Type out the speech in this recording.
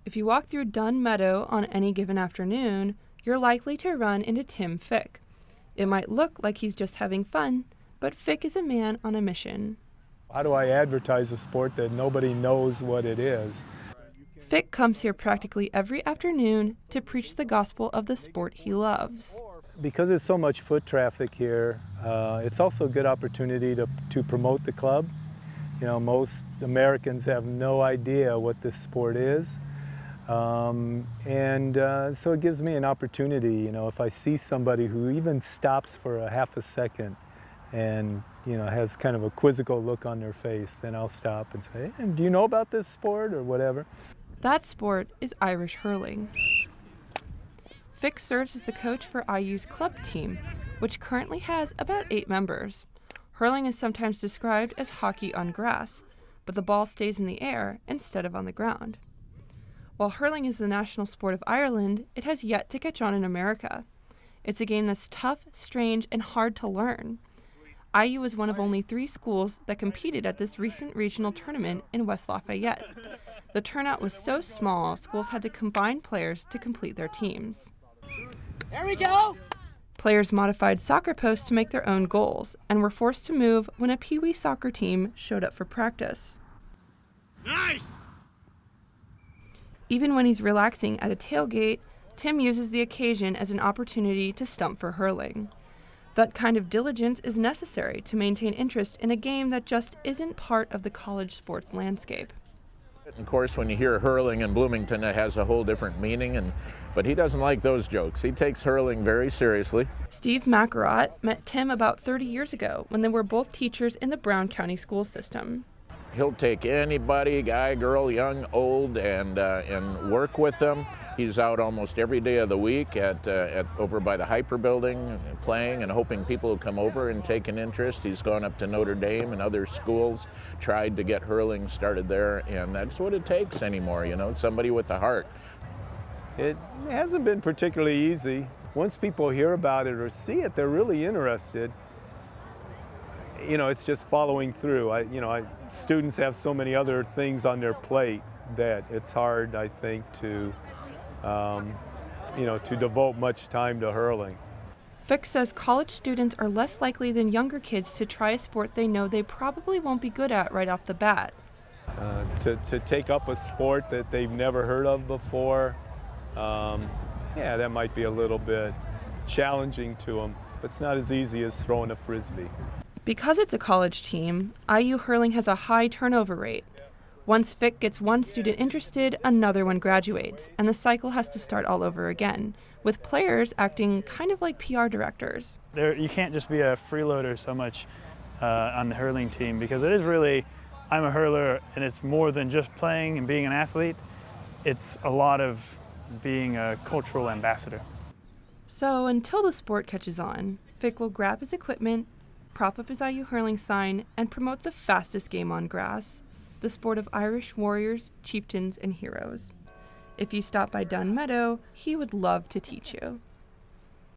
If you walk through Dunn Meadow on any given afternoon, you're likely to run into Tim Fick. It might look like he's just having fun, but Fick is a man on a mission. How do I advertise a sport that nobody knows what it is? Fick comes here practically every afternoon to preach the gospel of the sport he loves. Because there's so much foot traffic here, it's also a good opportunity to promote the club. You know, most Americans have no idea what this sport is. So it gives me an opportunity, you know, if I see somebody who even stops for a half a second and, you know, has kind of a quizzical look on their face, then I'll stop and say, hey, do you know about this sport or whatever? That sport is Irish hurling. Fick serves as the coach for IU's club team, which currently has about 8 members. Hurling is sometimes described as hockey on grass, but the ball stays in the air instead of on the ground. While hurling is the national sport of Ireland, it has yet to catch on in America. It's a game that's tough, strange, and hard to learn. IU is one of only 3 schools that competed at this recent regional tournament in West Lafayette. The turnout was so small, schools had to combine players to complete their teams. There we go! Players modified soccer posts to make their own goals and were forced to move when a Pee-wee soccer team showed up for practice. Nice! Even when he's relaxing at a tailgate, Tim uses the occasion as an opportunity to stump for hurling. That kind of diligence is necessary to maintain interest in a game that just isn't part of the college sports landscape. Of course, when you hear hurling in Bloomington, it has a whole different meaning, but he doesn't like those jokes. He takes hurling very seriously. Steve Macarot met Tim about 30 years ago when they were both teachers in the Brown County school system. He'll take anybody, guy, girl, young, old, and work with them. He's out almost every day of the week at over by the Hyper Building, playing and hoping people will come over and take an interest. He's gone up to Notre Dame and other schools, tried to get hurling started there, and that's what it takes anymore, you know, somebody with a heart. It hasn't been particularly easy. Once people hear about it or see it, they're really interested. You know, it's just following through. Students have so many other things on their plate that it's hard, I think, to devote much time to hurling. Fick says college students are less likely than younger kids to try a sport they know they probably won't be good at right off the bat. To take up a sport that they've never heard of before, that might be a little bit challenging to them. But it's not as easy as throwing a frisbee. Because it's a college team, IU hurling has a high turnover rate. Once Fick gets one student interested, another one graduates, and the cycle has to start all over again, with players acting kind of like PR directors. You can't just be a freeloader so much on the hurling team, because it is really, I'm a hurler, and it's more than just playing and being an athlete. It's a lot of being a cultural ambassador. So until the sport catches on, Fick will grab his equipment, prop up his IU hurling sign, and promote the fastest game on grass, the sport of Irish warriors, chieftains, and heroes. If you stop by Dunn Meadow, he would love to teach you.